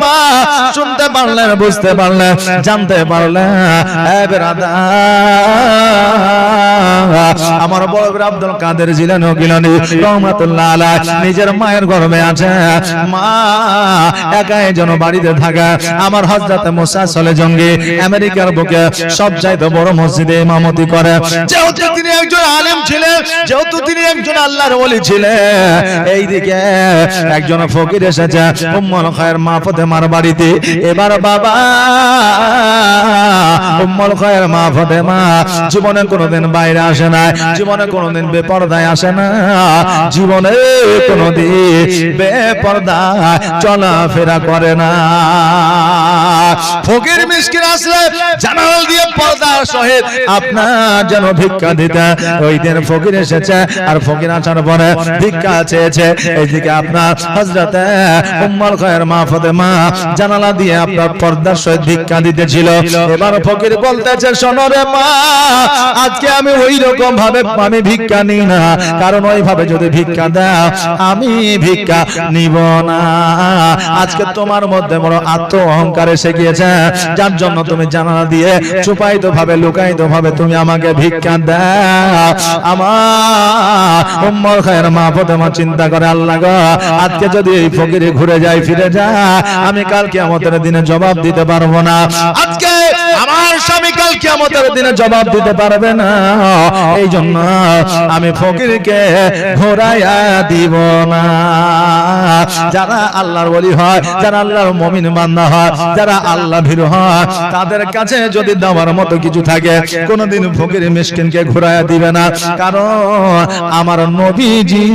মা শুনতে পারলেন, বুঝতে পারলেন, জানতে পারলেন। আমার বড় আব্দুল কাদের জিলানী গিলানী রহমাতুল্লাহ আলাইহি নিজের মায়ের গর্ভে আছে। মা একাই যেন বাড়িতে থাকা। আমার হযরত মুসা সলে জঙ্গি আমেরিকার বুকে সবচাইতে বড় মসজিদে ইমামতি করে। যেহেতু তিনি একজন আলেম ছিলেন, যেহেতু তিনি একজন আল্লাহর ওলি ছিলেন, এইদিকে একজন ফকির এসেছে উম্মুল খায়ের মা ফাতেমার বাড়িতে। এবার বাবা উম্মুল খায়ের মা ফাতেমা জীবনে কোনোদিন বাইরে আসে না, জীবনে কোনোদিন বেপরদায় আসে না, জীবনে কোনোদিন বেপরদায় চলাফেরা করে না। ফকির মিসকিন আসলে জানাল দিয়ে পর্দার সহিত আপনার যেন ভিক্ষা দিতে। ওই দিন ফকির এসেছে, আর ফকির আসার পরে ভিক্ষা চেয়েছে। এইদিকে আপনার হযরত উম্মুল খায়ের মা ফাতেমা জানালা দিয়ে আপনার পর্দার সহিত ভিক্ষা দিতেছিল। এবার ফকির বলতেছে, শোনো রে মা, আজকে আমি ওই রকম ভাবে আমি ভিক্ষা নিই না, কারণ ওইভাবে যদি ভিক্ষা দাও আমি ভিক্ষা নিব না। আজকে তোমার মধ্যে বড় আত্ম অহংকার এসে গিয়েছে, যার জন্য তুমি জানালা দিয়ে চুপায়িত ভাবে লুকায়িত ভাবে তুমি আমাকে ভিক্ষা দাও। আমার উম্মুল খায়ের মা ফাতেমা চিন্তা করে, আল্লাহ গো, আজকে যদি এই ফকিরে ঘুরে যায় ফিরে যায়, আমি কাল কিয়ামতের দিনে জবাব দিতে পারবো না। আজকে আমার স্বামী কাল কিয়ামতের দিনে জবাব দিতে পারবে না। এই জন্য আমি ফকিরকে ঘোরাইয়া দিব না। যারা আল্লাহর ওলি হয়, যারা আল্লাহর মুমিন বান্দা হয়, যারা আল্লাহ ভীরু হয়, তাদের কাছে যদি দেওয়ার মতো কিছু থাকে কোনদিন ফকির মিসকিনকে ঘোরাইয়া দিবে না। কারণ আমার নবীজি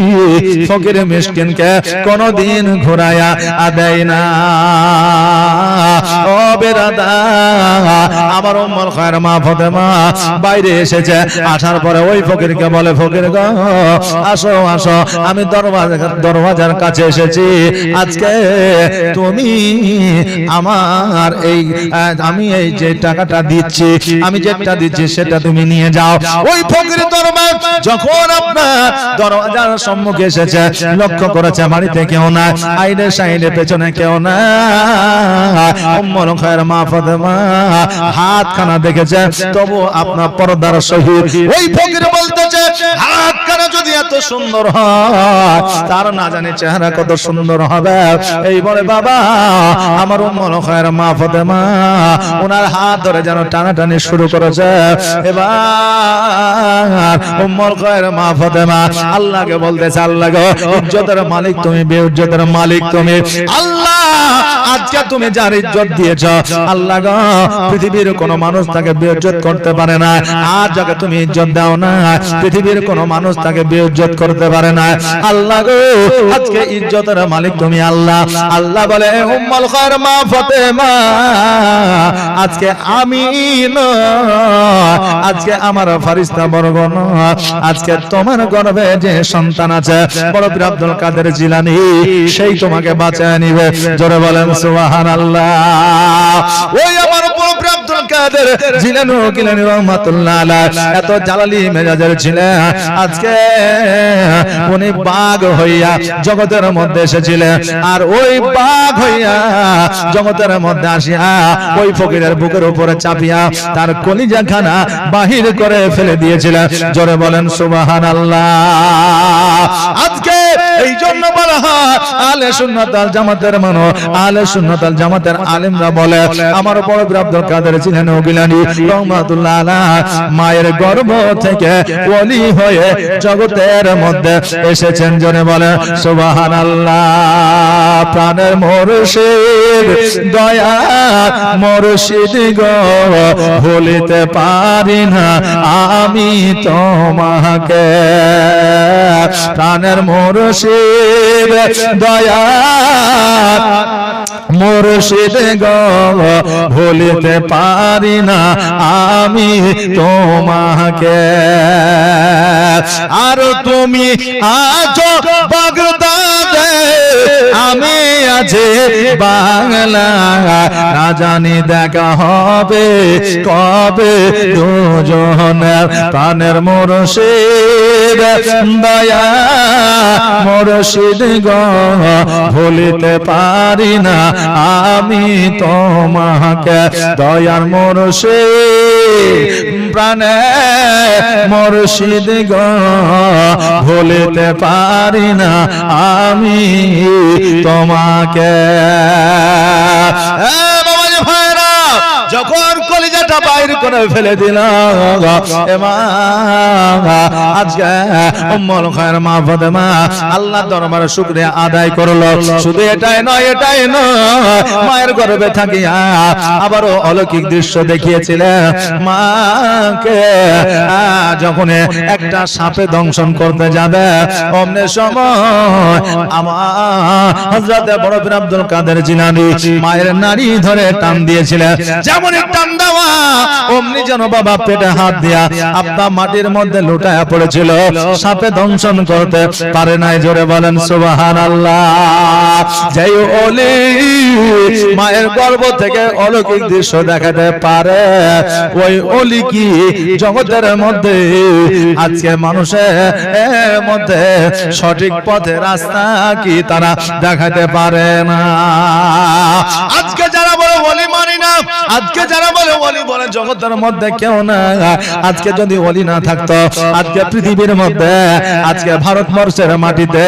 ফকির মিসকিনকে কোনদিন ঘোরাইয়া দেয় না। ও বেরাদা, আমার উম্মুল খায়ের মা ফাতেমা বাইরে এসেছে। আসার পরে ওই ফকিরকে বলে, ফকির গো, আসো আসো, আমি দরওয়াজার কাছে এসেছি। আজকে তুমি আমার আমি এই যে টাকাটা দিচ্ছি, আমি যেটা দিচ্ছি সেটা তুমি নিয়ে যাও। ওই ফকির দরবার যখন আপনার দরওয়াজার সম্মুখে এসেছে, লক্ষ্য করেছে বাড়িতে কেউ না, আইনে সাইনে পেছনে কেউ না। উম্মুল খায়ের মা ফাতেমা হাতখানা দেখেছে, তবু আপনার পর্দার সহিত ওই ফকির বলতেছে, হাতখানা যদি এত সুন্দর হয়, তার না জানি চেহারা কত সুন্দর হবে। এই বলে বাবা আমার উম্মুল খায়ের মা ফাতেমা ওনার হাত ধরে যেন টানাটানি শুরু করেছে। এবার উম্মুল খায়ের মা ফাতেমা আল্লাহকে বলতেছে, আল্লাহ গো, ইজ্জতের মালিক তুমি, বেইজ্জতের মালিক তুমি। আল্লাহ, আজকে তুমি যার ইজ্জত দিয়েছ, আল্লাহ গো, পৃথিবীর কোন মানুষ তাকে বেইজ্জত করতে পারে না। আর যাকে তুমি ইজ্জত দাও না, পৃথিবীর কোন মানুষ তাকে বেইজ্জত করতে পারে না। আল্লাহ গো, আজকে ইজ্জতের মালিক তুমি আল্লাহ। আল্লাহ বলে, উম্মুল খায়ের মা ফাতেমা, আজকে আমি নয়, আজকে আমার ফেরেশতা বর্গ নয়, আজকে তোমার গর্ভে যে সন্তান আছে বড় পীর আব্দুল কাদের জিলানী, সেই তোমাকে বাঁচায় নিবে। জোরে বলেন সুবহানাল্লাহ। ওই আমার বড় পীর আব্দুল কাদের জিলানী রহমাতুল্লাহ আলাইহি এত জালালি মেজাজের ছিলেন, আজকে উনি বাঘ হইয়া জগতের মধ্যে এসেছিলেন। আর ওই বাঘ হইয়া জগতের মধ্যে আসিয়া ওই ফকিরের বুকের উপরে চাপিয়া তার কলিজাখানা বাহির করে ফেলে দিয়েছিলেন। জোরে বলেন সুবহানাল্লাহ। আজকে এই জন্য বলা হয় আলে সুন্নাত আল জামাতের মানুষ, আলে সুন্নাত আল জামাতের আলেমরা বলে, আমার বড় পীর আব্দুল কাদের জিলানী গিলানী রহমাতুল্লাহ আলাইহি মায়ের গর্ভ থেকে ওলি হয়ে জগতের মধ্যে এসেছেন। জোরে বলে সুবহানাল্লাহ। প্রাণের মুর্শিদ দয়া মুর্শিদ গো, ভুলিতে পারি না আমি তোমাকে। প্রাণের মুর্শিদ দয়া মুর্শিদ গো, ভুলিতে পারি না আমি তোমাকে। আর তুমি আছো বাগদাদে, আমি আছে বাংলা, না জানি দেখা হবে কবে দুজনের প্রাণের মুর্শিদ দয়া মুর্শিদ গো ভুলিতে পারি না আমি তোমাকে দয়ার মুর্শিদ প্রাণে মুর্শিদ গো ভুলিতে পারি না আমি তোমাকে। যখন কলিজাটা বাইর করে ফেলে দিলাম আজকে উম্মুল খায়ের মা ফাতেমা আল্লাহর দরবারে শুকরিয়া আদায় করলো। শুধু এটাই নয় মায়ের গর্ভে থাকিয়া আবারও অলৌকিক দৃশ্য দেখিয়েছিলেন। মাকে যখন একটা সাপে দংশন করতে যাবে অমনে সময় আমার হযরত বড় পীর আব্দুল কাদের জিলানী মায়ের নাড়ি ধরে টান দিয়েছিলেন। যেমন টান দেওয়া অমনি যেন বাবা পেটে হাত দিয়া আপনার মাটির মধ্যে লুটায়া পড়েছিল, সাপে দংশন করতে পারে নাই। জোরে বলেন সুবহানাল্লাহ। যেই ওলি মায়ের গর্ভ থেকে অলৌকিক দৃশ্য দেখাতে পারে ওই ওলি কি জগতের মধ্যে আজকে মানুষের মধ্যে সঠিক পথে রাস্তা কি তারা দেখাতে পারে না? আজকে যারা বলে ওলি মানি না, আজকে যারা বলে ওলি বলে জগতের মধ্যে কেউ না, আজকে যদি ওলি না থাকতো আজকে পৃথিবীর মধ্যে আজকে ভারতবর্ষের মাটিতে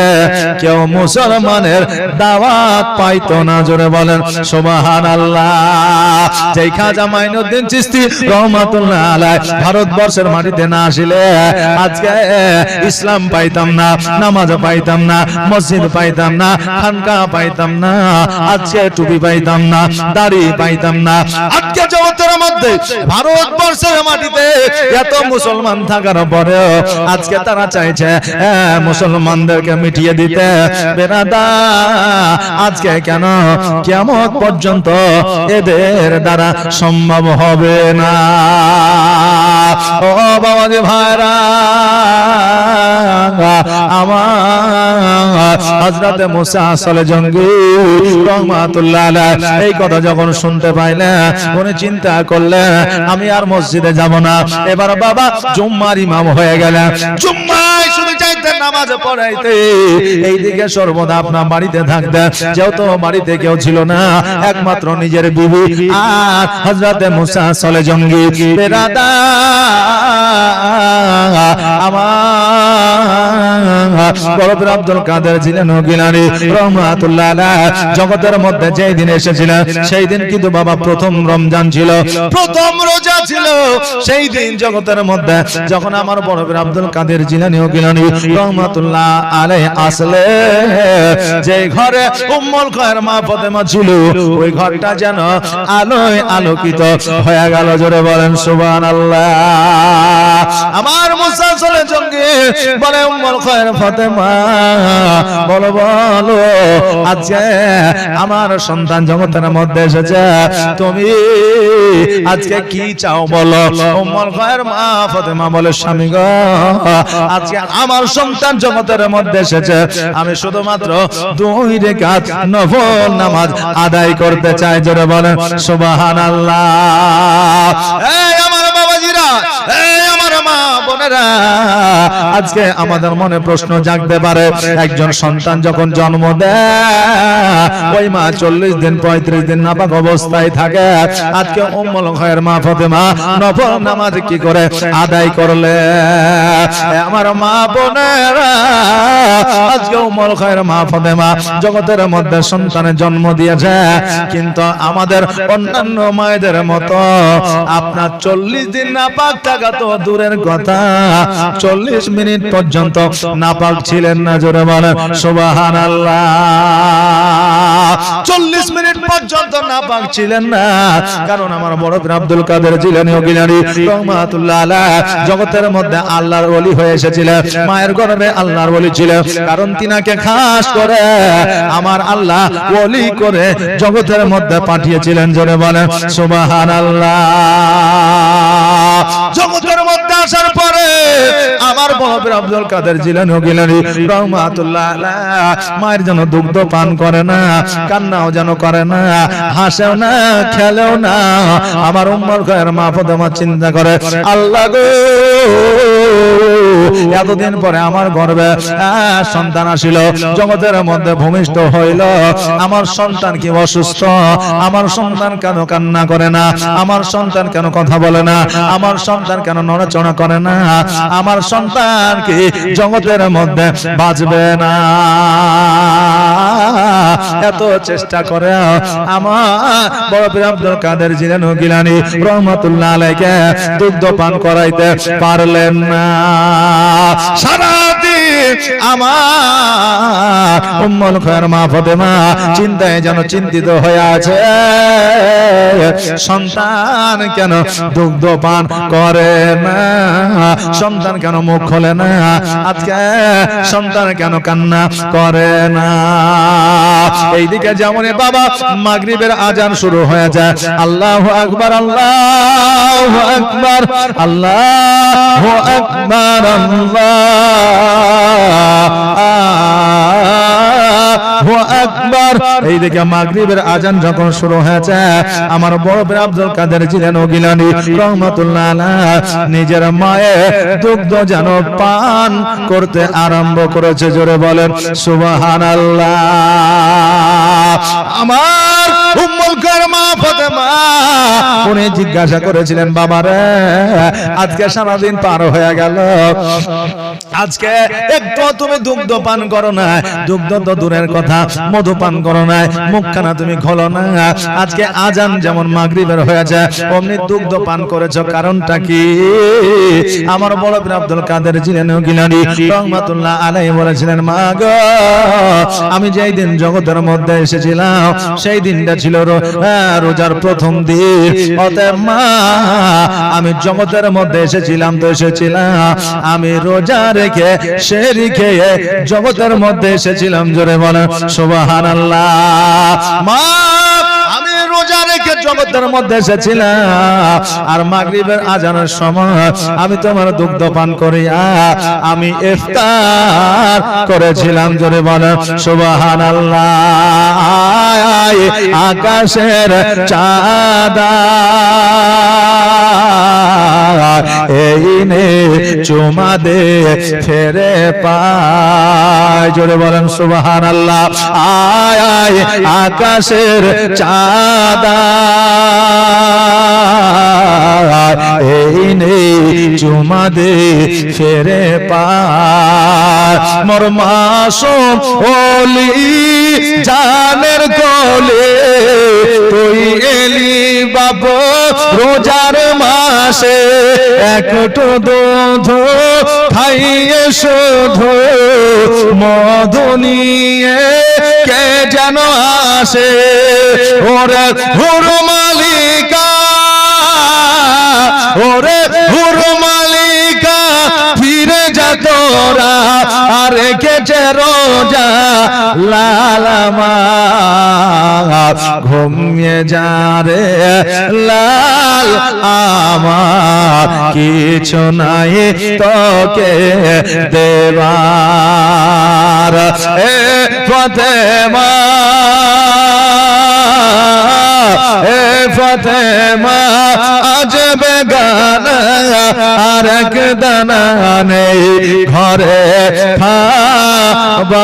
কেউ মুসলমানের দাওয়াত পাইতো না। জোরে বলেন সুবহানাল্লাহ। যেই খাজা মাইনুদ্দিন চিশতি রহমাতুল্লাহ আলাইহি ভারতবর্ষের মাটিতে না আসলে আজকে ইসলাম পাইতাম না, নামাজ পাইতাম না, মসজিদ পাইতাম না, খানকা পাইতাম না, আজকে টুপি পাইতাম না, দাড়ি পাইতাম না। আজকে জগতের মধ্যে ভারতবর্ষের মাটিতে এত মুসলমান থাকার পরেও আজকে তারা চাইছে মুসলমানদেরকে মিটিয়ে দিতে। বেরাদা আজকে কেন কিয়ামত পর্যন্ত এদের দ্বারা সম্ভব হবে না। ও বাবাজি ভাইরা, আমার হযরত মুসা আসলে জঙ্গি রহমাতুল্লাহ আলাইহি এই কথা যখন শুনতে পাইলেন উনি চিন্তা করলেন আমি আর মসজিদে যাব না। এবার বাবা জুম্মার ইমাম হয়ে গেলেন। জুম্মায় শুধু চাইতেন নামাজ পড়াইতে, এইদিকে সর্বদা আপনার বাড়িতে থাকতেন। যেহেতু বাড়িতে কেউ ছিল না, একমাত্র নিজের বিবি আর হযরত মুসা আসলে জঙ্গি। বেরাদা আমার বড় পীর আব্দুল কাদের জিলানী গিলানী রহমাতুল্লাহ আলাইহি জগতের মধ্যে যেই দিন এসেছিলেন সেই দিন কিন্তু বাবা প্রথম রমজান ছিল, প্রথম রোজা ছিল। সেই দিন জগতের মধ্যে যখন আমার বড় পীর আব্দুল কাদের জিলানী গিলানী রহমাতুল্লাহ আলাইহি আসলে যে ঘরে উম্মুল খায়ের মা ফাতেমা ছিল ওই ঘরটা যেন আলোয় আলোকিত হয়ে গেল। জোরে বলেন সুবহানাল্লাহ। আমার মুসা চলে জঙ্গি বলে উম্মুল খায়ের ফাতেমা বলো বলো আজকে আমার সন্তান জগতের মধ্যে এসেছে, তুমি আজকে কি চাও বলো। উম্মুল খায়ের মা ফাতেমা বলে স্বামী গো আজকে আমার সন্তান জগতের মধ্যে এসেছে, আমি শুধুমাত্র 2 রাকাত নফল নামাজ আদায় করতে চাই। জোরে বলেন সুবহানাল্লাহ। এই আমার বাবাজিরা, এই আমার মা বোনেরা, আজকে আমাদের মনে প্রশ্ন জাগতে পারে একজন সন্তান যখন জন্ম দেয় ওই মা 40 দিন 35 দিন নাপাক অবস্থায় থাকে। আজকে উম্মুল খায়ের মা ফাতেমা নফল নামাজ কি করে আদায় করলে? আমার মা বোনেরা, আজকে উম্মুল খায়ের মা ফাতেমা জগতের মধ্যে সন্তানের জন্ম দিয়েছে, কিন্তু আমাদের অন্যান্য মায়েদের মতো আপনার 40 দিন নাপাক থাকা তো দূরের কথা, 40 মিনিট পর্যন্ত নাপাক ছিলেন না। জোরে বলেন সুবহানাল্লাহ। 40 মিনিট পর্যন্ত নাপাক ছিলেন না, কারণ আমার বড় পীর আব্দুল কাদের জিলানী গিলানী রহমাতুল্লাহ আলাইহি জগতের মধ্যে আল্লাহর ওলি হয়ে এসেছিলেন, মায়ের গর্ভে আল্লাহর ওলি ছিলেন। কারণ তিনাকে খাস করে আমার আল্লাহ ওলি করে জগতের মধ্যে পাঠিয়েছিলেন। জোরে বলেন সুবহানাল্লাহ। জগতের মধ্যে আসার পরে আমার বড় পীর আব্দুল কাদের জিলানী গিলানী রহমাতুল্লাহ আলাইহি মায়ের জন্য দুগ্ধ পান করে না, কান্নাও যেন করে না, হাসেও না, খেলেও না। আমার উম্মুল খায়ের মা ফাতেমা চিন্তা করে, আল্লাহ গো এতদিন পরে আমার গর্ভে সন্তান আসিল, জগতের মধ্যে ভূমিষ্ঠ হইল, আমার সন্তান কি অসুস্থ, আমার সন্তান কেন কান্না করে না, আমার সন্তান কেন কথা বলে না, আমার সন্তান কেন নড়াচড়া করে না, আমার সন্তান কি জগতের মধ্যে বাঁচবে না। এত চেষ্টা করে আমার বড় পীর আব্দুল কাদের জিলানী গিলানী রহমাতুল্লাহ আলাইহি দুগ্ধ পান করাইতে পারলেন না। সারাদিন আমার উম্মুল খায়ের মা ফাতেমা চিন্তায় যেন চিন্তিত হয়ে আছে, সন্তান কেন দুগ্ধ পান করে না, সন্তান কেন মুখ খোলে না, আজকে সন্তান কেন কান্না করে না। এইদিকে যেমন বাবা মাগরিবের আজান শুরু হয়ে যায়, আল্লাহু আকবার, আল্লাহু আকবার, আল্লাহু আকবার, আল্লাহু আকবার। এইদিকে মাগরিবের আজান যখন শুরু হয়েছে, আমার বড় পীর আব্দুল কাদের জিলানী গিলানী রহমাতুল্লাহ আলাইহি নিজের মায়ের দুগ্ধ যেন পান করতে আরম্ভ করেছে। জোরে বলেন সুবহানাল্লাহ। আমার উম্মুল খায়ের মা ফাতেমা উনি জিজ্ঞাসা করেছিলেন, বাবারে আজকে সারাদিন পার হয়ে গেল, আজকে একটু তুমি দুগ্ধ পান করো না, দুগ্ধ তো দূরের কথা মধু পান করো না, মুখখানা তুমি খোলো না, আজকে আজান যেমন মাগরিবের হয়েছে অমনি দুগ্ধ পান করেছো, কারণটা কি? আমার বড় পীর আব্দুল কাদের জিলানী গিলানী রহমাতুল্লাহ আলাইহি বলেছিলেন, মা গো আমি যেই দিন জগতের মধ্যে এসেছিলাম সেই দিনটা ছিল রোজার প্রথম দিন। অতএব মা আমি জগতের মধ্যে এসেছিলাম তো এসেছিলাম, আমি রোজা রেখে সেহরি খেয়ে জগতের মধ্যে এসেছিলাম। জোরে বলেন সুবহানাল্লাহ। মা আমি রোজা রেখে জগতের মধ্যে এসেছিলাম, আর মাগরিবের আজানের সময় আমি তোমার দুগ্ধ পান করিয়া আমি ইফতার করেছিলাম। জোরে বলেন সুবহানাল্লাহ। আকাশের চাঁদা এই নে চুমা দে ফেরে পায়। জোরে বলেন সুবহানাল্লাহ। আয় আয় আকাশের চাঁদা এই নে চুমা দে ফেরে পায়। মোর মাসুম ওলি জানের কোলে তুই এলি বাবা রোজার মাসে, একটু দুধ খাইয়ে শুধু মধু নিয়ে কে যেন আসে। ওরে হুর মালিকা, ওরে হুর মালিকা ফিরে যা তোরা, আর কেছে রোজা লালামা ঘুমিয়ে যা রে লাল, আমার কিছু নাই তোকে দেবার। এ ফাতেমা, এ ফাতেমা আজ বেগানা, আর এক দানা নেই ঘরে খাবার।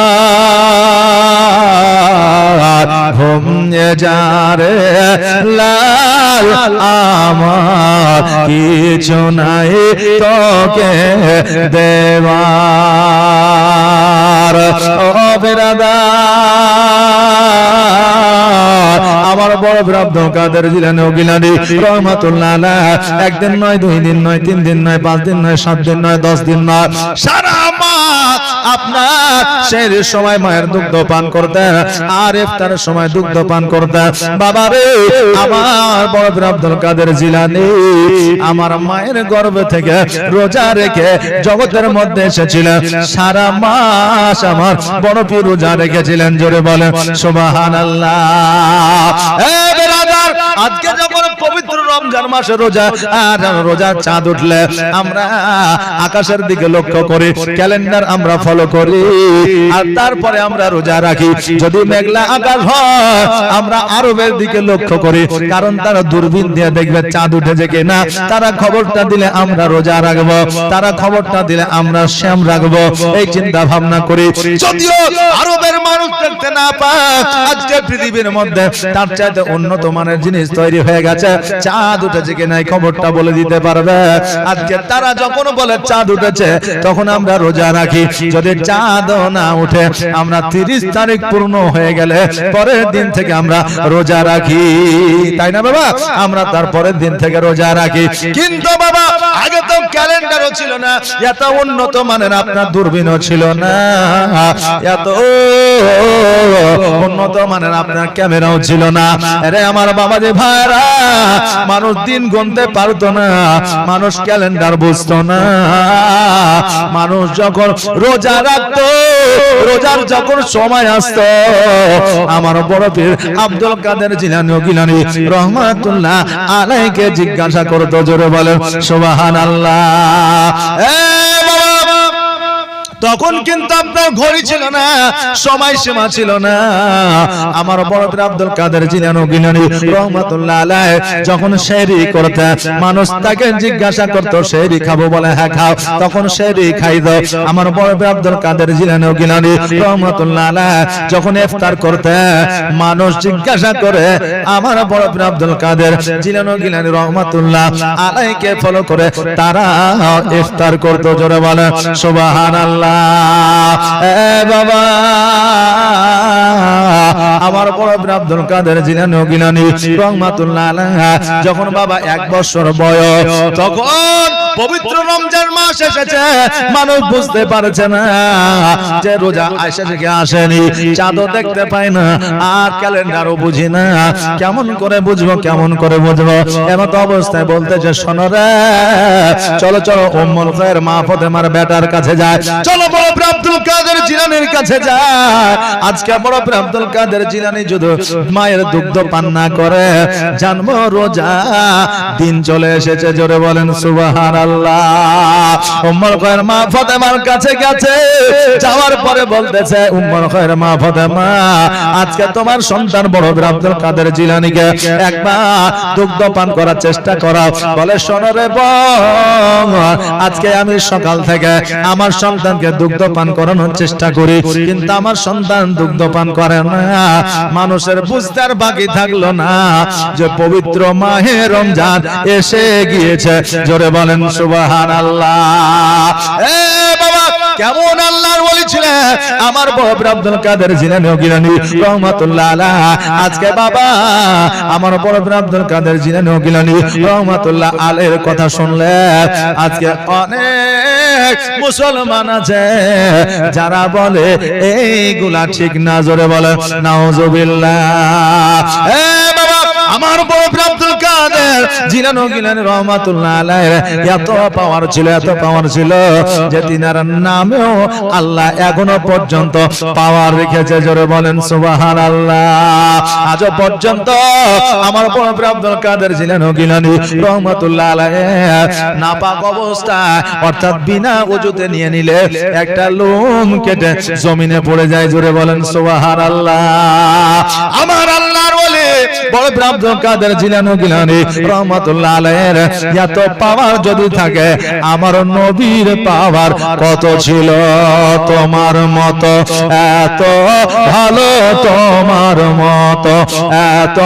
ঘুমিয়ে যা রে লাল, আমার কিছু নাই তোকে দেবার। ও বিরাদার, আমার বড় পীর আব্দুল কাদের জিলানী গিলানী রহমাতুল্লাহ আলাইহি একদিন নয়, 2 দিন নয়, 3 দিন নয়, 5 দিন নয়, 7 দিন নয়, 10 দিন নয়, সারা মাস আপনার সেই সময় মায়ের দুগ্ধ পান করতেন, আর ইফতারের সময় দুগ্ধ পান করতেন। বাবা রে আমার বড় পীর আব্দুল কাদের জিলানী আমার মায়ের গর্ভ থেকে রোজা রেখে জগতের মধ্যে এসেছিলেন, সারা মাস আমার বড় পীর রোজা রেখেছিলেন। জোরে বলেন সুবহানাল্লাহ। এ বিরাদার আজকে যখন পবিত্র রমজান মাসে রোজা চাঁদ উঠলে আমরা আকাশের দিকে লক্ষ্য করি, ক্যালেন্ডার আমরা ফলো করি, আর তারপরে আমরা রোজা রাখি। যদি মেঘলা আকাশ হয় আমরা আরবের দিকে লক্ষ্য করি, কারণ তারা দূরবীন দিয়ে দেখবে চাঁদ উঠেছে কিনা। তারা খবরটা দিলে আমরা রোজা রাখবো, তারা খবরটা দিলে আমরা শ্যাম রাখবো, এই চিন্তা ভাবনা করি। যদিও আরবের মানুষ দেখতে না পায়, আজকে পৃথিবীর মধ্যে তার চাইতে উন্নত মানের জিনিস তৈরি হয়ে গেছে, চাঁদ উঠেছে কিনা এই খবরটা বলে দিতে পারবে। আজকে তারা যখন বলে চাঁদ উঠেছে তখন আমরা রোজা রাখি। যদি চাঁদ না উঠে আমরা 30 তারিখ পূর্ণ হয়ে গেলে পরের দিন থেকে আমরা রোজা রাখি, তাই না বাবা? আমরা তারপরের দিন থেকে রোজা রাখি। কিন্তু বাবা আগে তো ক্যালেন্ডারও ছিল না, এত উন্নত মানের আপনার দূরবীনও ছিল না, এত উন্নত মানের আপনার ক্যামেরাও ছিল না। আরে আমার বাবাজি ভাইরা, মানুষ দিন গুনতে পারতো না, মানুষ ক্যালেন্ডার বুঝতো না। মানুষ যখন রোজা রাখতো, রোজার যখন সময় আসতো, আমার বড় পীর আব্দুল কাদের জিলানী রহমাতুল্লাহ আলাইহিকে জিজ্ঞাসা করতো, জোরে বলেন সুবহানাল্লাহ। তখন কিন্তু আপনার ঘড়ি ছিল না, সময় সীমা ছিল না। আমার বড় পীর আব্দুল কাদের জিলানী রহমাতুল্লাহ আলাইহি যখন সেহরি করতে, মানুষ তাকে জিজ্ঞাসা করত সেহরি খাবো, বলে হ্যাঁ খাও, তখন সেহরি খাইত। আমার বড় পীর আব্দুল কাদের জিলানী রহমাতুল্লাহ আলাইহি যখন ইফতার করতে, মানুষ জিজ্ঞাসা করে আমার বড় পীর আব্দুল কাদের জিলানী রহমাতুল্লাহ আলাইহিকে ফলো করে তারা ইফতার করত, জোরে বলে সুবহানাল্লাহ। বাবা আমার বড় পীর আব্দুল কাদের জিলানী রহমাতুল্লাহ আলাইহি যখন বাবা 1 বছর বয়স, তখন পবিত্র রমজান মাস এসেছে, মানুষ বুঝতে পারছে না যে রোজা এসেছে কি আসেনি, চাঁদও দেখতে পায় না, আর ক্যালেন্ডারও বুঝি না, কেমন করে বুঝবো, কেমন করে বুঝবো। এমত অবস্থায় বলতেছে, শোনো রে, চলো চলো উম্মুল খায়র মা ফাতেমার বেটার কাছে যায়, চলো বড় পীর আব্দুল কাদের জিলানীর কাছে যায়। আজকে বড় পীর আব্দুল কাদের জিলানী যদি মায়ের দুগ্ধ পান না করে, জানবো রোজা দিন চলে এসেছে, জোরে বলেন সুবহানাল্লাহ। উম্মুল খায়র মা ফাতেমার কাছে গেছে, যাওয়ার পরে বলতেছে, উম্মুল খায়র মা ফাতেমা, আজকে তোমার সন্তান বড় পীর আব্দুল কাদের জিলানীকে একবার দুগ্ধ পান করার চেষ্টা করাও। বলে শোনো রে বোন, আজকে আমি সকাল থেকে আমার সন্তানকে দুগ্ধ পান করানোর চেষ্টা করি, কিন্তু আমার সন্তান দুগ্ধ পান করে না। মানুষের বুঝতে আর বাকি থাকলো না যে পবিত্র মাহে রমজান এসে গিয়েছে, জোরে বলেন সুবহানাল্লাহ। এ বাবা, কেমন আল্লাহর ওলি ছিলেন আমার বড় পীর আব্দুল কাদের জিলানী রহমাতুল্লাহ আলাইহি। আজকে বাবা আমার বড় পীর আব্দুল কাদের জিলানী রহমাতুল্লাহ আলাইহির কথা শুনলে আজকে অনেক মুসলমান আছে যারা বলে এইগুলা ঠিক না, জোরে বলে নাউজুবিল্লাহ। এ বাবা আমার বড় পীর আব্দুল কাদের জিলানী রহমাতুল্লাহ আলাইহি এত পাওয়ার ছিল, এত পাওয়ার ছিল যে তিনার নামেও আল্লাহ এখনো পর্যন্ত পাওয়ার রেখেছে, জোরে বলেন সুবহানাল্লাহ। আজ পর্যন্ত আমার বড় পীর আব্দুল কাদের জিলানী রহমাতুল্লাহ আলাইহি নাপাক অবস্থায়, অর্থাৎ বিনা ওযুতে নিয়ে নিলে একটা লোম কেটে জমিনে পড়ে যায়, জোরে বলেন সুবহানাল্লাহ। আমার আল্লাহর ওলি বড় পীর আব্দুল কাদের জিলানী রহমাতুল্লাহ আলাইহির এত পাওয়ার যদি থাকে, আমার নবীর পাওয়ার কত ছিল? তোমার মতো এত ভালো, তোমার মতো এত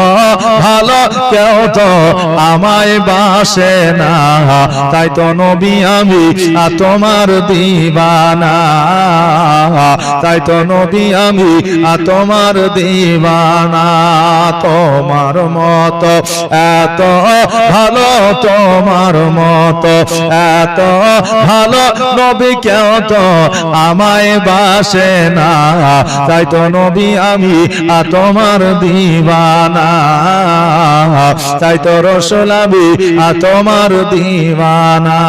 ভালো কেউ তো আমায় বাসে না, তাই তো নবী আমি তোমার দিওয়ানা, তাই তো নবী আমি তোমার দিওয়ানা। তোমার মতো এত ভালো, তোমার মতো এত ভালো নবী কেউ তো আমায় বাসে না, তাই তো নবী আমি তোমার দিওয়ানা, তাই তো রাসূল আমি তোমার দিওয়ানা।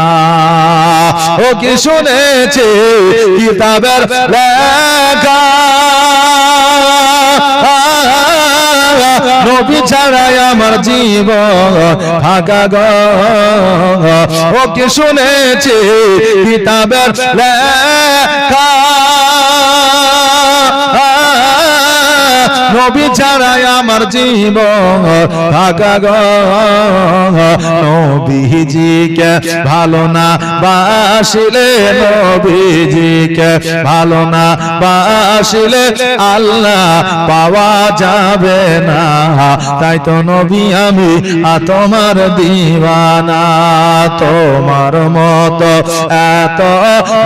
ও কি শুনেছি কিতাবের লেখা, নবী ছাড়াই আমার জীবন ফাঁকা গো ও কি শুনেছি কিতাবের লেখা নবী ছাড়াই আমার জীবন ফাঁকা গো নবীজিকে ভালো না বাসিলে নবীজিকে ভালো না বাসিলে আল্লাহ পাওয়া যাবে না তাই তো নবী আমি তোমার দিওয়ানা তোমার মতো এত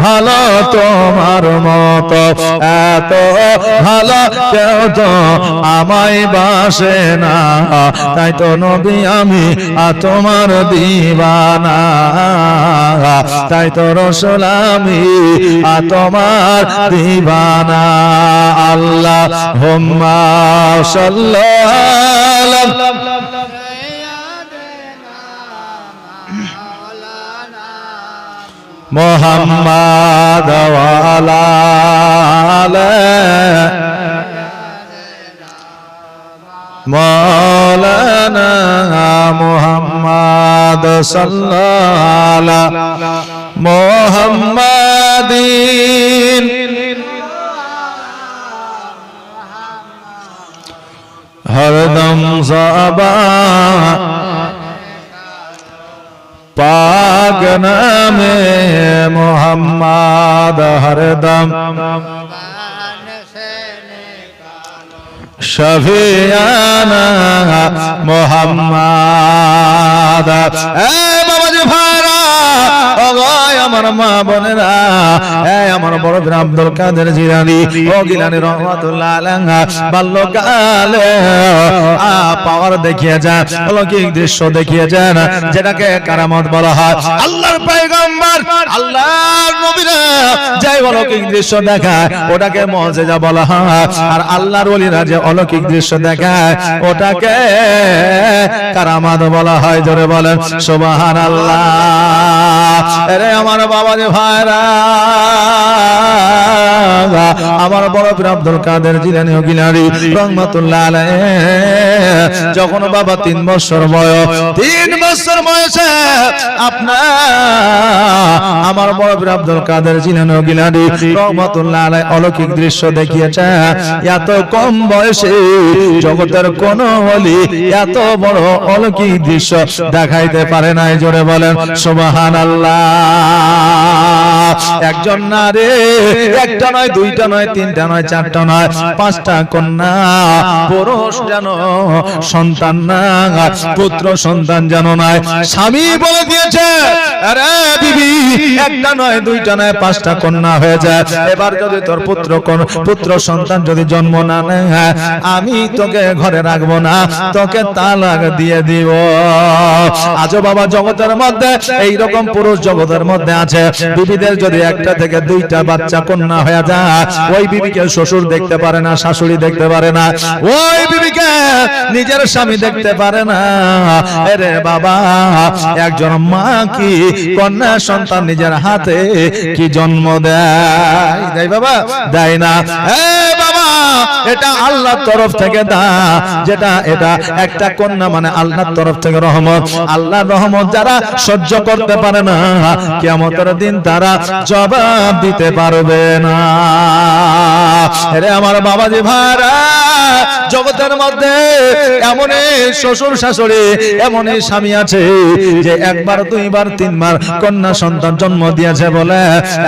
ভালো তোমার মতো এত ভালো কেউ তো আমায় বাসে না তাই তো নবী আমি তোমার দিওয়ানা তাই তো রাসূল আমি তোমার দিওয়ানা আল্লাহুম্মা সাল্লাল্লাহু মুহাম্মাদ ওয়া আলা মাওলানা মুহাম্মদ সাল্লাল্লাহু মুহাম্মাদিন হরদম সাবা পাক নামে মুহাম্মদ হরদম শফিয়ানা মুহাম্মদ বাবাজি ভাইরা ও আমার মা বোনেরা আমার বড় বীর আব্দুল কাদের জিলানী ও গিলানী রহমাতুল্লাহ আলাইহি বাল্যকালে পাওয়ার দেখিয়ে যান অলৌকিক দৃশ্য দেখিয়ে যান যেটাকে কারামত বলা হয় আল্লাহর পয়গম্বর আল্লাহর নবীরা যে অলৌকিক দৃশ্য দেখায় ওটাকে মুজিজা বলা হয় আর আল্লাহর ওলিরা যে অলৌকিক দৃশ্য দেখায় ওটাকে কারামত বলা হয় জোরে বলেন সুবহানাল্লাহ আরে আমার বাবা যে ভাইরা আমার বড় বীর আব্দুল কাদের জিলানী ও গিলানী রহমাতুল্লাহ আলাইহি যখন বাবা 3 বছর বয়সে আপনার আমার বড় বীর আব্দুল কাদের জিলানী ও গিলানী রহমাতুল্লাহ আলাইহি অলৌকিক দৃশ্য দেখিয়েছে এত কম বয়সে জগতের কোন ওলি এত বড় অলৌকিক দৃশ্য দেখাইতে পারে নাই জোরে বলেন সুবহানাল্লাহ একজন নারী একটা নয় দুইটা নয় তিনটা নয় চারটা নয় পাঁচটা কন্যা পুরুষ যেন সন্তান না পুত্র সন্তান যেন নাই স্বামী বলে দিয়েছে আরে বিবি একটা নয় দুইটা নয় পাঁচটা কন্যা হয়ে যায় এবার যদি তোর পুত্র সন্তান যদি জন্ম না নেয় আমি তোকে ঘরে রাখবো না তোকে তালাক দিয়ে দিব আজও বাবা জগতের মধ্যে এইরকম পুরুষ জগতের মধ্যে আছে বিবিদের যদি একটা থেকে দুইটা বাচ্চা কন্যা হয়ে যায় ওই বিবিকে শ্বশুর দেখতে পারে না শাশুড়ি দেখতে পারে না ওই বিবিকে নিজের স্বামী দেখতে পারে না আরে বাবা একজন মা কি কন্যা সন্তান নিজের হাতে কি জন্ম দেয় বাবা দেয় না বাবা এটা আল্লাহর তরফ থেকে যেটা এটা একটা কন্যা মানে আল্লাহর তরফ থেকে রহমত আল্লাহর রহমত যারা সহ্য করতে পারে না কিয়ামতের দিন তারা জবাব দিতে পারবে না আরে আমার বাবাজি ভাইরা জগতের মধ্যে এমনই শ্বশুর শাশুড়ি এমনই স্বামী আছে যে একবার দুইবার তিনবার কন্যা সন্তান জন্ম দিয়েছে বলে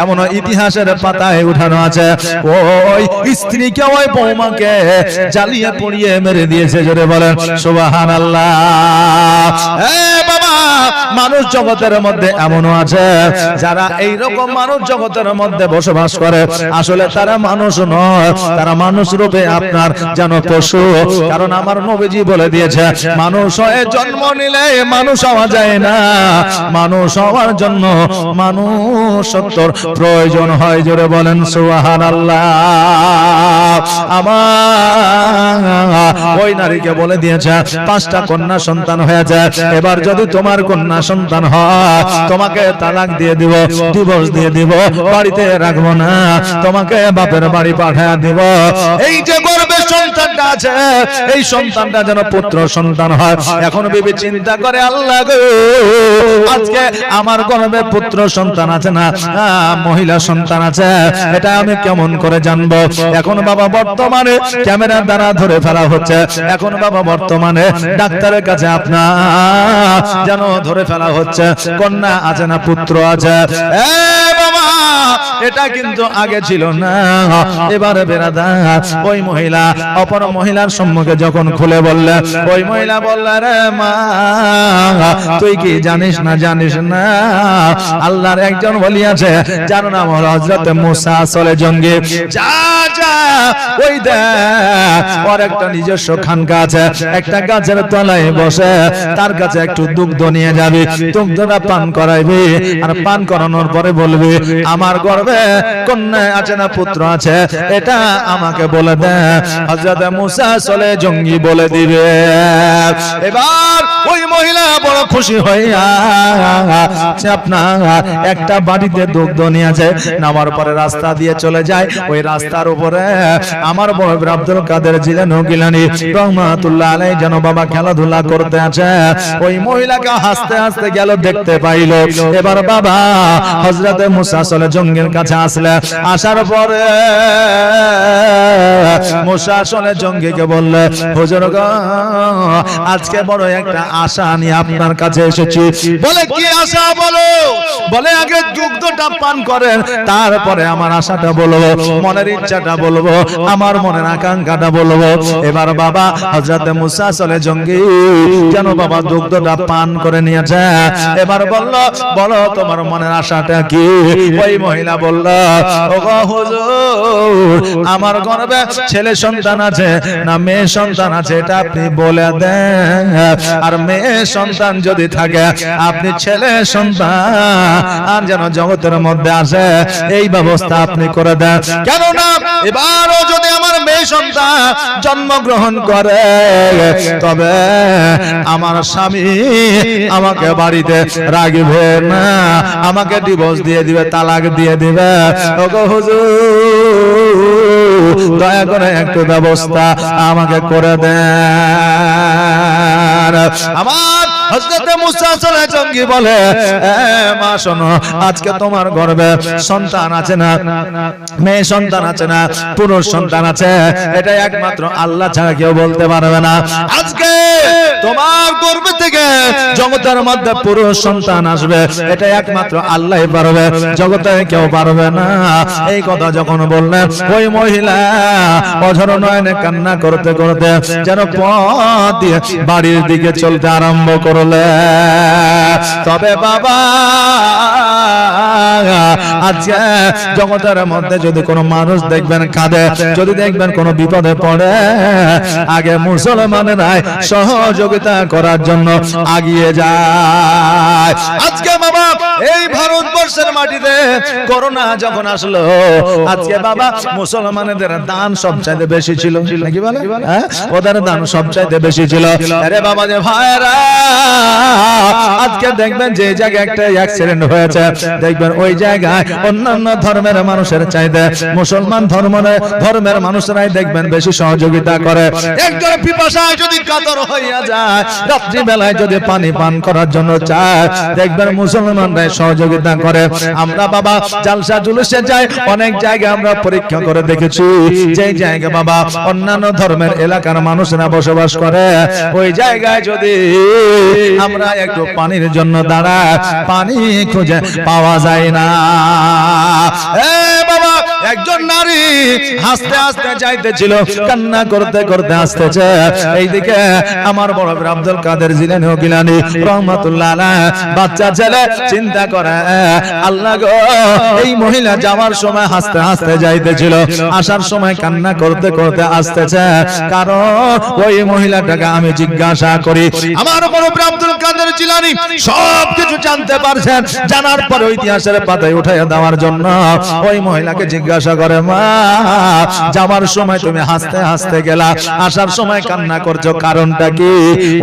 এমন ইতিহাসের পাতায় উঠানো আছে ওই স্ত্রীকে ওই বৌমাকে জ্বালিয়ে পুড়িয়ে মেরে দিয়েছে জোরে বলেন সুবহানাল্লাহ বাবা মানুষ জগতের মধ্যে এমনও আছে যারা এই রকম মানুষ জগতের মধ্যে বসবাস করে আসলে তারা মানুষ নয় তারা মানুষ রূপে আপনার যেন পশু কারণ আমার নবীজি বলে দিয়েছে মানুষ হয়ে জন্ম নিলে মানুষ হওয়া যায় না মানুষ হওয়ার জন্য মানুষত্বর প্রয়োজন হয় জোরে বলেন সুবহানাল্লাহ আমার ওই নারীকে বলে দিয়েছে 5টা কন্যা সন্তান হয়েছে, এবার যদি তোমার কন্যা সন্তান হয় তোমাকে তালাক দিয়ে দিব, ডিভোর্স দিয়ে দিব, বাড়িতে রাখবো না, তোমাকে বাপের বাড়ি পাঠিয়ে দিব। এই যে গর্ভে সন্তানটা আছে এই সন্তানটা যেন পুত্র সন্তান হয়। এখন বিবি চিন্তা করে, আল্লাহ গো, আজকে আমার গর্ভে পুত্র সন্তান আছে না মহিলা সন্তান আছে, এটা আমি কেমন করে জানবো? এখন বাবা বর্তমানে ক্যামেরার দ্বারা ধরে ফেলা হচ্ছে, এখন বাবা বর্তমানে ডাক্তারের কাছে আপনার যেন ধরে ফেলা হচ্ছে কন্যা আছে না পুত্র আছে। বাবা এটা কিন্তু আগে ছিল না। এবারে বেরাদার ওই মহিলা অপর মহিলার সম্মুখে যখন খুলে বললে, ওই মহিলা বললে, রে মা তুই কি জানিস না আল্লাহর একজন ওলি আছে যার নাম হলো হযরত মুসা আসলে জঙ্গি। যা যা ওই দেখ ওর একটা নিজস্ব খানকা আছে, একটা গাছের তলায় বসে তার কাছে একটু দুগ্ধ নিয়ে যাবি, দুগ্ধটা পান করাইবি, আর পান করানোর পরে বলবি আমার গর্ভে কন্যা আছে না পুত্র আছে এটা আমাকে বলে দে। হযরত মুসা আসলে জঙ্গি বলে দিবে। এবার ওই মহিলা বড় খুশি হইয়া আপনার একটা বাড়িতে দুগ্ধ নিয়ে যায়, নামার পরে রাস্তা দিয়ে চলে যায়। ওই রাস্তার উপরে আমার বড় আব্দুল কাদের জিলানী গিলানী রহমাতুল্লাহ আলাইহি যেন বাবা খেলাধুলা করতে আছে। ওই মহিলাকে হাসতে হাসতে গেল, দেখতে পাইল। এবার বাবা হযরত মুসা আসলে জঙ্গির কাছে আসলে, আসার পরে মুসা আসলে জঙ্গিকে বললে, হুজুর গো আজকে বড় একটা আশা নিয়ে আপনার কাছে এসেছি। বলে কি আশা বলো? বলে আগে দুগ্ধটা পান করেন, তারপরে আমার আশাটা বলবো, মনের ইচ্ছাটা বলবো, আমার মনের আকাঙ্ক্ষাটা বলবো। এবার বাবা হযরত মুসা আসলে জঙ্গি যেন বাবা দুগ্ধটা পান করে নিয়েছে। এবার বলল, বলো তোমার মনের আশাটা কি? ওই মহিলা বলল, ওগো হুজুর আমার গর্ভে ছেলে সন্তান আছে না মেয়ে সন্তান আছে এটা আপনি বলে দেন, আর মেয়ে সন্তান যদি থাকে আপনি ছেলে সন্তান যেন জগতের মধ্যে আসে এই ব্যবস্থা আপনি করে দেন। কেননা এবারও যদি আমার মেয়ে সন্তান জন্মগ্রহণ করে তবে আমার স্বামী আমাকে বাড়িতে রাখবে না, আমাকে ডিভোর্স দিয়ে দিবে, তালাক দিয়ে দিবে। ওগো হুজুর দয়া করে একটু ব্যবস্থা আমাকে করে দেন। আমার হযরত মুসা আসলে জঙ্গি বলে, মা শোনো আজকে তোমার গর্ভে সন্তান আছে না মেয়ে সন্তান আছে না পুরুষ সন্তান আছে, এটা একমাত্র আল্লাহ ছাড়া কেউ বলতে পারবে না। আজকে তোমার গর্ভ থেকে জগতের মধ্যে পুরুষ সন্তান আসবে এটা একমাত্র আল্লাহই পারবে, জগতে কেউ পারবে না। এই কথা যখন বললেন ওই মহিলা অঝর নয়নে কান্না করতে করতে যেন পথ দিয়ে বাড়ির দিকে চলতে আরম্ভ করলে। তবে বাবা আজকে জগতের মধ্যে যদি কোনো মানুষ দেখবেন কাঁদে, যদি দেখবেন কোনো বিপদে পড়ে, আগে মুসলমানেরা সহযোগিতা করার জন্য আগিয়ে যায়। আজকে বাবা এই ভারতবর্ষের মাটিতে করোনা যখন আসলো, আজকে বাবা মুসলমানদের দান সবচাইতে বেশি ছিল নাকি বলে, ওদের দান সবচাইতে বেশি ছিল। আরে বাবা যে ভাইরা আজকে দেখবেন যে জায়গায় একটা অ্যাক্সিডেন্ট হয়েছে, দেখবেন ওই জায়গায় অন্যান্য ধর্মের মানুষের চাইতে মুসলমান ধর্মের মানুষরাই দেখবেন বেশি সহযোগিতা করে। একজন পিপাসায় যদি কাতর হইয়া যায়, রাত্রি বেলায় যদি পানি পান করার জন্য চায়, দেখবেন মুসলমানরাই সহযোগিতা করে। আমরা বাবা জালসা জুলুসে যাই, অনেক জায়গায় আমরা পরীক্ষা করে দেখেছি যে জায়গা বাবা অন্যান্য ধর্মের এলাকার মানুষরা বসবাস করে, ওই জায়গায় যদি আমরা একটু পানির জন্য দাঁড়াই, পানি খুঁজে পাওয়া যায় না। বাবা একজন নারী হাসতে হাসতে যাইতেছিল, কান্না করতে করতে আসতেছে। এইদিকে আমার বড় আব্দুল কাদের জিলানী গিলানী রহমাতুল্লাহ আলাইহি বাচ্চা ছেলে চিন্তা করে, আল্লাহ গো এই মহিলা যাওয়ার সময় হাসতে হাসতে যাইতেছিল, আসার সময় কান্না করতে করতে আসতেছে, কারণ ওই মহিলাটাকে আমি জিজ্ঞাসা করি। আমার বড় আব্দুল কাদের জিলানী সবকিছু জানতে পারছেন, জানার পর ইতিহাসের পাতায় উঠাইয়া দেওয়ার জন্য ওই মহিলাকে জিজ্ঞাসা জিজ্ঞাসা করে মা যাওয়ার সময় তুমি হাসতে হাসতে গেলা, আসার সময় কান্না করছো, কারণটা কি?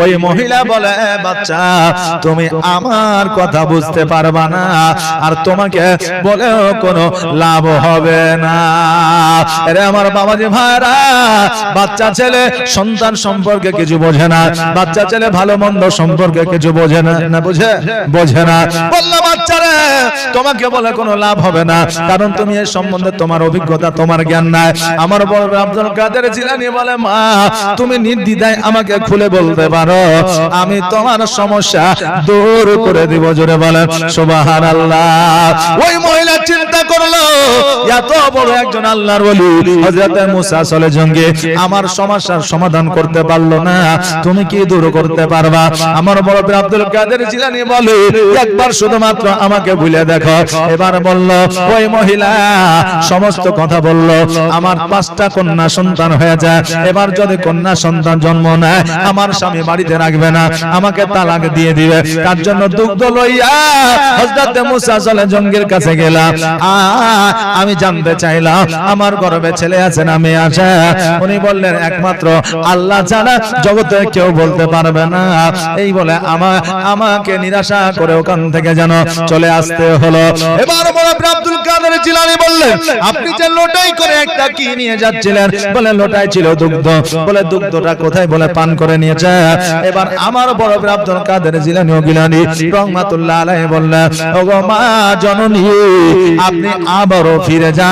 ওই মহিলা বলে বাচ্চা তুমি আমার কথা বুঝতে পারবা না, আর তোমাকে বলেও কোনো লাভ হবে না। আরে আমার বাবাজি ভাইরা, বাচ্চা ছেলে সন্তান সম্পর্কে কিছু বোঝে না, বাচ্চা ছেলে ভালো মন্দ সম্পর্কে কিছু বোঝে না, না বোঝে না। বললাম বাচ্চারে তোমাকে বলে কোনো লাভ হবে না, কারণ তুমি এই সম্বন্ধে তোমার অভিজ্ঞতা তোমার জ্ঞান নাই। আমার বড় আব্দুল কাদের জিলানী বলে মা তুমি নির্দ্বিধায় আমাকে খুলে বলতে পারো, আমি তোমার সমস্যা দূর করে দিব। জোরে বলেন সুবহানাল্লাহ। ওই মহিলা চিন্তা করলো এত বড় একজন আল্লাহর ওলি হযরত মুসা সলে জঙ্গে আমার সমস্যার সমাধান করতে পারলো না, তুমি কি দূর করতে পারবা? আমার বড় আব্দুল কাদের জিলানী বলে একবার শুধুমাত্র আমাকে ভুলে দেখো। এবার বলল ওই মহিলা সমস্ত কথা বলল, আমার 5টা কন্যা সন্তান হয়ে যায়, এবার যদি কন্যা সন্তান জন্ম নেয় আমার স্বামী বাড়িতে রাখবে না, আমাকে তালাক দিয়ে দিবে। তার জন্য দুগ্ধ লইয়া হযরত মুসা সলে জঙ্গের কাছে গেলাম, আমি জানতে চাইলাম আমার গর্ভে ছেলে আছে না মেয়ে আছে? উনি বললেন একমাত্র আল্লাহ ছাড়া জগতে কেউ বলতে পারবে না। এই বলে আমাকে নিরাশা করে ওখান থেকে যেন চলে আসতে হলো। এবার বড় আব্দুল কাদের জিলানী বললেন আপনি যে লোটাই করে একটা কি নিয়ে যাচ্ছিলেন? বলে লোটাই ছিল দুগ্ধ। বলে দুগ্ধটা কোথায়? বলে পান করে নিয়েছে। এবার আমার বড় আব্দুল কাদের জিলানী ও গিলানী রহমাতুল্লাহ আলাইহি বললেন ওগো মা জননী আপনি আবারও ফিরে যা,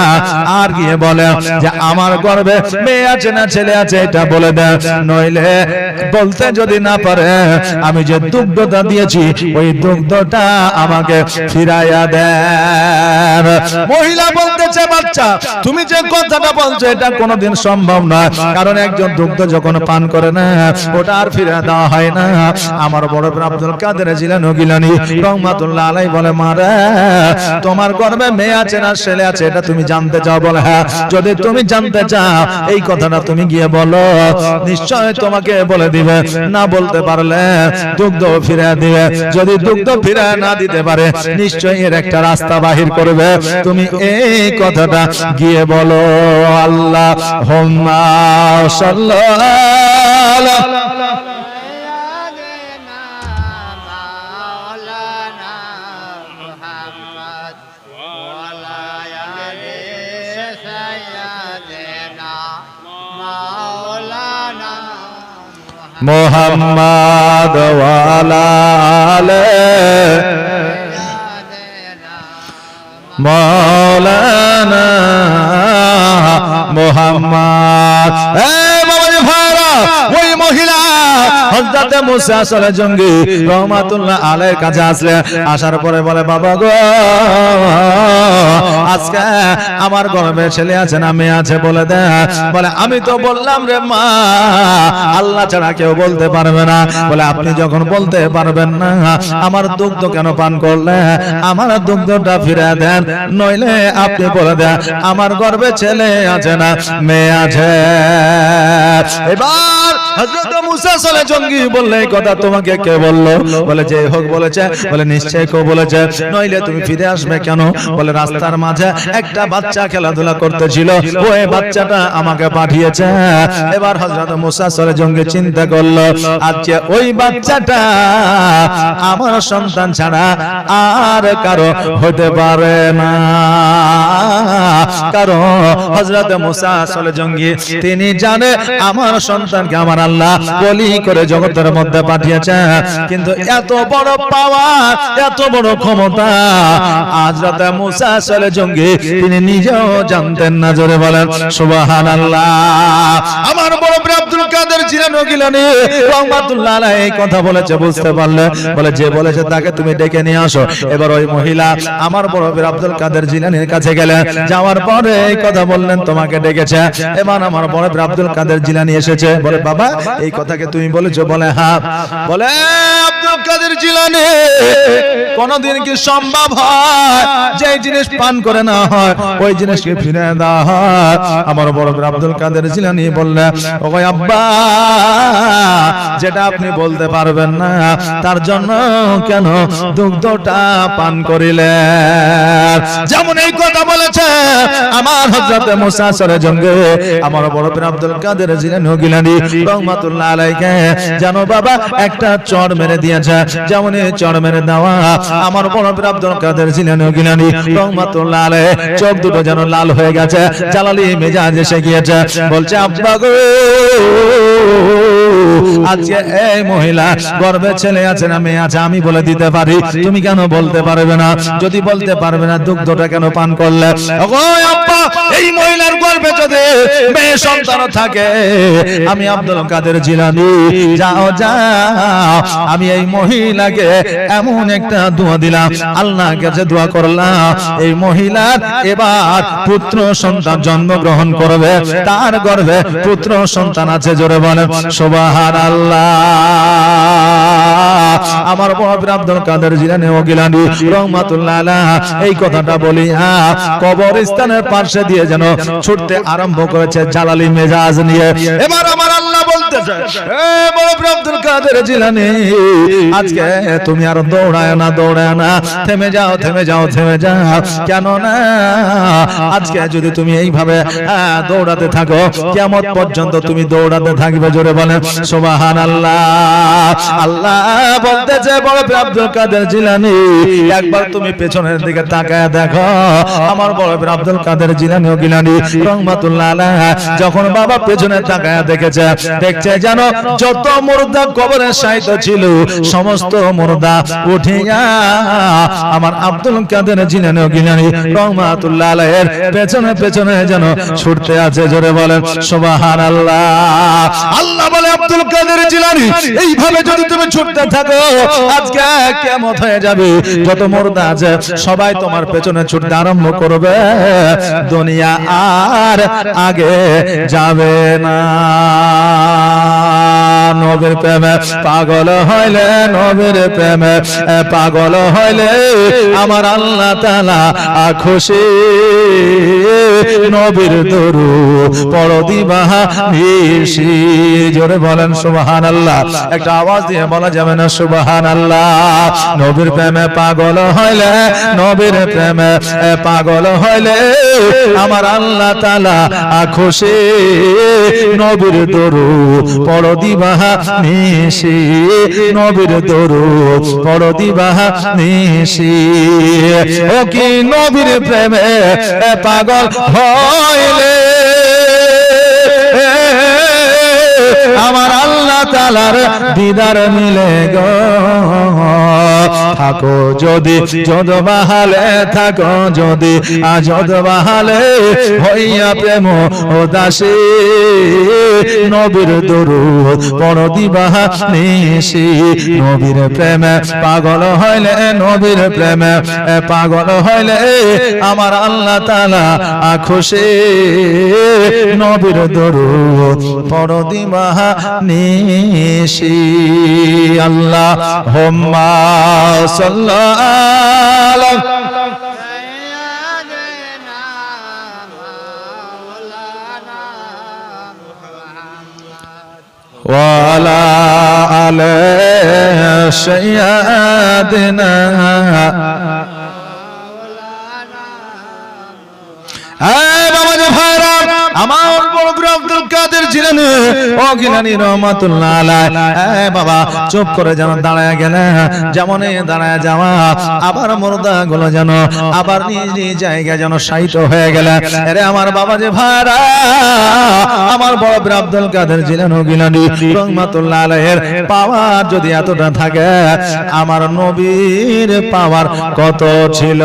আর গিয়ে বলে যে আমার গর্ভে মেয়ে আছে না ছেলে আছে এটা বলে দেন, নইলে বলতে যদি না পারে আমি যে দুগ্ধটা দিয়েছি ওই দুগ্ধটা আমাকে ফিরাইয়া দেন। মহিলা বলতেছে বাচ্চা তুমি যে কথাটা বলছো এটা কোনোদিন সম্ভব নয়, কারণ একজন দুগ্ধ যখন পান করে না ওটা আর ফিরে দেওয়া হয় না। আমার বড় আব্দুল কাদের জিলানী গিলানী রহমাতুল্লাহ আলাইহি বলে মারে তোমার গর্ভে মেয়ে আছে না ছেলে আছে এটা তুমি জানতে চাও? বলে হ্যাঁ। যদি তুমি জানতে চাও এই কথাটা তুমি গিয়ে বলো, নিশ্চয় তোমাকে বলে দিবে, না বলতে পারলে দুগ্ধ ফিরে দিবে। যদি দুগ্ধ ফিরে না দিতে পারে নিশ্চয় এর একটা রাস্তা বাহির করবে, তুমি এই কথাটা গিয়ে বলো। আল্লাহুম্মা সাল্লাল্লাহু মুহাম্মদ ওয়া আলা আলি মাওলানা মুহাম্মদ। এই বাবাজি ভাইরা, ওই মহিলা হযরত মুসা সলে জঙ্গি রহমাতুল্লাহ আলাইহির কাছে আসলে, আসার পরে বলে বাবা গো আজকে আমার গর্ভে ছেলে আছে না মেয়ে আছে বলে দে। বলে আমি তো বললাম রে মা আল্লাহ ছাড়া কেউ বলতে পারবে না। বলে আপনি যখন বলতে পারবেন না আমার দুগ্ধ কেন পান করলে? আমার দুগ্ধটা ফিরে দেন, নইলে আপনি বলে দেন আমার গর্ভে ছেলে আছে না মেয়ে আছে। এবার হযরত মুসা সলে জঙ্গি বললে এই কথা তোমাকে কে বললো? বলে যে হোক বলেছে। বলে নিশ্চয় কেউ বলেছে, নইলে তুমি ফিরে আসবে কেন? বলে রাস্তার মাঝে একটা বাচ্চা খেলাধুলা করতেছিল, ওই বাচ্চাটা আমাকে পাঠিয়েছে। এবার হযরত মুসা সলে জঙ্গি চিন্তা করলো আজকে ওই বাচ্চাটা আমার সন্তান ছাড়া আর কারো হতে পারে না, কারণ হযরত মুসা সলে জঙ্গি তিনি জানে আমার সন্তানকে আমার আল্লাহ বলি করে জগতের মধ্যে পাঠিয়েছে। কিন্তু এত বড় পাওয়ার এত বড় ক্ষমতা হযরত মুসা সলে জঙ্গি তিনি নিজেও জানতেন না। জোরে বলেন সুবহানাল্লাহ। আমার বড় আব্দুল কাদের জিলানী গিলানী রহমাতুল্লাহ আলাইহি এই কথা বলেছে, বুঝতে পারলে? বলে যে বলেছে তাকে তুমি ডেকে নিয়ে আসো। এবার ওই মহিলা আমার বড় আব্দুল কাদের জিলানীর কাছে গেলেন, যাওয়ার পরে এই কথা বললেন তোমাকে ডেকেছে। এবার আমার বড় আব্দুল কাদের জিলানী এসেছে। বলে বাবা এই কথাকে তুমি বলেছো? বলে হ্যাঁ। বলে আব্দুল কাদের জিলানী কোনদিন কি সম্ভব হয় যে জিনিস পান করে না হয় ওই জিনিসকে ফিরে দেওয়া হয়? আমার বড় আব্দুল কাদের জিলানী বললেন ওগো আব্বা যেটা আপনি বলতে পারবেন না, তার জন্য কেন দুগ্ধটা পান করিলেন? যেমন এই কথা বলেছে আমার হযরত মুসা সরে জঙ্গে আমার বড় পীর আব্দুল কাদের জিলানী গিলানী রহমাতুল্লাহ আলাইহি জানো বাবা একটা চড় মেরে দিয়েছে। যেমন এই চড় মেরে দেওয়া আমার বড় পীর আব্দুল কাদের জিলানী গিলানী রহমাতুল্লাহ আলাইহি চোখ দুটো যেন লাল হয়ে গেছে, জালালি মেজাজ এসে গিয়েছে। বলছে আব্বা গো, আজকে এই মহিলা গর্ভে ছেলে আছে না মেয়ে আছে আমি বলে দিতে পারি, তুমি কেন বলতে পারবে না? যদি বলতে পারবে না দুগ্ধটা কেন পান করলে? ওগো আব্বা, এই মহিলার গর্ভে যদি মেয়ে সন্তান থাকে, আমি আব্দুল কাদের জিলানী যাও যাও, আমি এই মহিলাকে এমন একটা দোয়া দিলাম, আল্লাহর কাছে দোয়া করলাম এই মহিলার এবার পুত্র সন্তান জন্মগ্রহণ করবে, তার গর্ভে পুত্র সন্তান আছে। জোরে বলেন সুবহানাল্লাহ। আমার বড় আব্দুল কাদের জিলানী ও গিলানী রহমাতুল্লাহ আলাইহি এই কথাটা বলিয়া কবরস্থানের পাশে দিয়ে যেন ছুটতে আরম্ভ করেছে জালালি মেজাজ নিয়ে। এবার আমার আল্লাহ বলতেছে, এ বড় আব্দুল কাদের জিলানী, আজকে তুমি আর দৌড়ায় না, দৌড়ায় না, থেমে যাও, থেমে যাও, থেমে যাও। কেন না আজকে যদি তুমি এইভাবে দৌড়াতে থাকো কিয়ামত পর্যন্ত তুমি দৌড়াতে থাকবে। জোরে বলেন সুবহানাল্লাহ। আল্লাহ বলতেছে বড় আব্দুল কাদের জিলানী, একবার তুমি পেছনের দিকে তাকায় দেখো। আমার বড় আব্দুল কাদের জিলানী ও গিলানী রহমাতুল্লাহ আলাইহি যখন বাবা পেছনে তাকায় দেখেছে, দেখছে যেন যত মুর্দা কবরে শায়িত ছিল সমস্ত মুর্দা উঠিয়া আমার আব্দুল কাদের জিলানী ও গিলানী রহমাতুল্লাহ আলাইহির পেছনে পেছনে যেন ছুটতে আছে। জোরে বলেন সুবহানাল্লাহ। আল্লাহ বলে আব্দুল কাদের জিলানী, এইভাবে যদি তুমি ছুটতে থাকো আজকে কিয়ামত হয়ে যাবে, যত মুর্দা আছে সবাই তোমার পেছনে ছুটতে আরম্ভ করবে, দুনিয়া আর আগে যাবে না। নবীর প্রেমে পাগল হইলে, নবীর প্রেমে পাগল হইলে আমার আল্লাহ তাআলা খুশি। নবীর দরুদ পড়ো দিবাহা নিশি। জোরে বলেন সুবহানাল্লাহ। একটা আওয়াজ দিয়ে বলা যাবে না সুবহানাল্লাহ? নবীর প্রেমে পাগল হইলে, নবীর প্রেমে পাগল হইলে আমার আল্লাহ তাআলা খুশি। নবীর দরুদ পড়ো দিবাহা নিশি, নবীর দরুদ পড়ো দিবাহা নিশি। ও কি নবীর প্রেমে পাগল হইলে আমার আল্লাহ তাআলার দিদার মিলে গো। থাকো যদি যদ বাহালে, থাকো যদি আজদ বাহালে, হইয়া প্রেম উদাসী। নবীর দরুদ পড়ো দিবাহা নিশি। নবীর প্রেমে পাগল হইলে, নবীর প্রেমে পাগল হইলে আমার আল্লাহ তাআলা খুশি। নবীর দরুদ পড়ো দিবাহা নিশি। আল্লাহুম্মা সাল্লাল্লাহু ওয়া আলা আলি সাইয়্যিদিনা। আমার বড় আব্দুল কাদের জিলানী ও গিলানী রহমাতুল্লাহ আলাইহি বাবা চুপ করে যেন দাঁড়ায় গেলেন। যেমন দাঁড়ায় যাওয়া আবার মুর্দা গুলো যেন আবার নিজ নিজ জায়গায় যেন শায়িত হয়ে গেলেন। আরে আমার বাবা যে ভাইরা, আমার বড় আব্দুল কাদের জিলানী ও গিলানী রহমাতুল্লাহ আলাইহির পাওয়ার যদি এতটা থাকে, আমার নবীর পাওয়ার কত ছিল?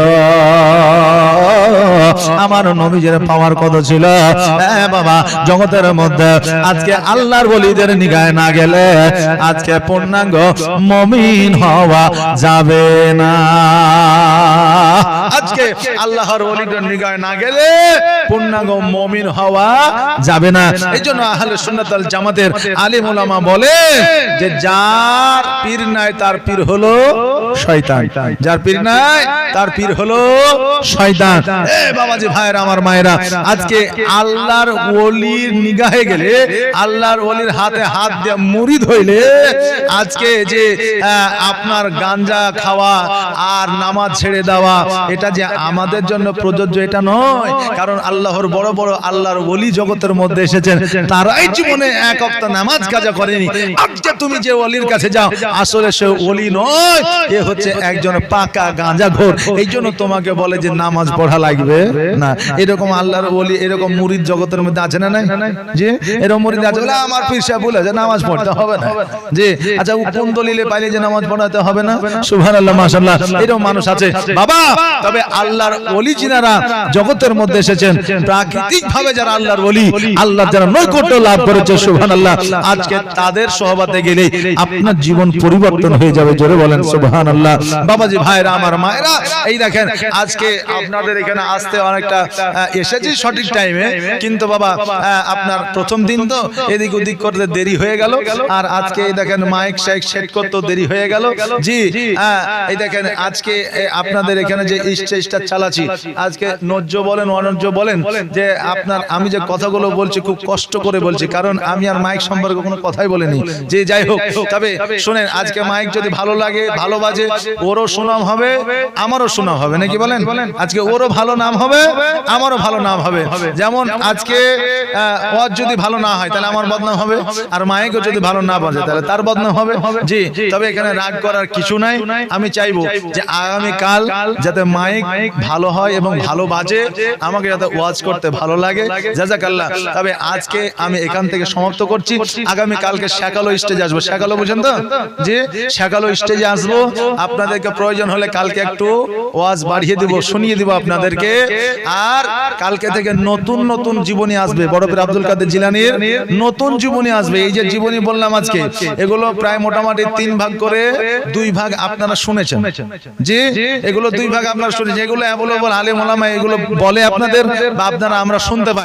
আমার নবীর পাওয়ার কত ছিল? বাবা জগতের মধ্যে আজকে আল্লাহর ওলিদের নিগায় না গেলে আজকে পূর্ণাঙ্গ মুমিন হওয়া যাবে না। আজকে আল্লাহর ওলিদের নিগায় না গেলে পূর্ণাঙ্গ মুমিন হওয়া যাবে না। এইজন্য আহলে সুন্নাত ওয়াল জামাতের আলিম উলামা বলে যে যার পীর নাই তার পীর হলো শয়তান, যার পীর নাই তার পীর হলো শয়তান। এ বাবাজি ভাইরা আমার মায়েরা, আজকে আল্লাহর ওলির নিগাহে গেলে, আল্লাহর ওলির হাতে হাত দিয়ে মুরিদ হইলে, আজকে যে আপনার গাঞ্জা খাওয়া আর নামাজ ছেড়ে দেওয়া, এটা যে আমাদের জন্য প্রযোজ্য এটা নয়। কারণ আল্লাহর বড় বড় আল্লাহর ওলি জগতের মধ্যে এসেছেন, তারাই জীবনে এক ওয়াক্ত নামাজ কাজা করেনি। আজকে তুমি যে ওলির কাছে যাও, আসলে সে ওলি নয়, এ হচ্ছে একজন পাকা গাঁজাখোর। এই জন্য তোমাকে বলে যে নামাজ পড়া লাগবে না। এরকম আল্লাহর ওলি, এরকম মুরিদ জগতের মধ্যে আছে না নাই? জি, এরকম মুরিদ আছে বলে আমার পীর সাহেব বলেছে নামাজ পড়তে হবে না। জি, আচ্ছা ও কোন দলিলে পাইলে যে নামাজ পড়াতে হবে না? সুবহানাল্লাহ, মাশাআল্লাহ, এরকম মানুষ আছে বাবা। তবে আল্লাহর ওলি যিনারা জগতের মধ্যে এসেছেন, প্রাকৃতিক ভাবে যারা আল্লাহর ওলি, আল্লাহর যারা নৈকট্য লাভ করেছে, সুবহানাল্লাহ, আজকে তাদের সহবতে গেলে আপনার জীবন পরিবর্তন হয়ে যাবে। জোরে বলেন সুবহানাল্লাহ। বাবাজি ভাইরা আমার মায়েরা, এই দেখেন আজকে আপনাদের এখানে আসতে অনেকটা এসেছি সঠিক টাইমে, কিন্তু বাবা আপনার প্রথম দিন তো এদিক ওদিক করতে দেরি হয়ে গেল। আর আজকে এই দেখেন মাইক শাইক সেট করতে দেরি হয়ে গেল। জি, এই দেখেন আজকে আপনাদের এখানে যে স্টেজটা চালাচ্ছি, আজকে নজ্য বলেন অনজ্য বলেন, যে আপনার আমি যে কথাগুলো বলছি খুব কষ্ট করে বলছি, কারণ আমি আর মাইক সম্পর্কে কোনো কথাই বলিনি। যে যাই হোক, তবে শুনেন, আজকে মাইক যদি ভালো লাগে, ভালো বাজে, ওরও সুনাম হবে, আমারও সুনাম হবে, নাকি বলেন? আজকে ওরও ভালো নাম হবে, আমারও ভালো নাম হবে। যেমন আজকে ওয়াজ যদি ভালো না হয় তাহলে আমার বদনাম হবে, আর মাইকও যদি ভালো না বাজে তাহলে তার বদনাম হবে। জি, তবে এখানে রাগ করার কিছু নাই। আমি চাইবো যে আগামী কাল যাতে মাইক ভালো হয় এবং ভালো বাজে, আমাকে যাতে ওয়াজ করতে ভালো লাগে। জাযাকাল্লাহ। তবে আজকে আমি এখান থেকে সমাপ্ত করছি। আগামী কালকে শেখালো স্টেজে আসবো। শেখালো বুঝেন তো? যে শেখালো স্টেজে আসবো, আপনাদেরকে প্রয়োজন হলে কালকে একটু ওয়াজ বাড়িয়ে দিব, শুনিয়ে দিব আপনাদেরকে। আর কালকে থেকে নতুন নতুন জীবনী আসবে। বড় পীর আব্দুল কাদের জিলানীর নতুন জীবনী আসবে। এই যে জীবনী বললাম আজকে, এগুলো প্রায় মোটামুটি 3 ভাগ করে 2 ভাগ আপনারা শুনেছেন। যে এগুলো 2 ভাগ আপনারা শুনেছেন, এগুলো অ্যাভেলেবল আলেম ওলামা এগুলো বলে আপনাদের, বা আপনারা আমরা শুনতে পাই।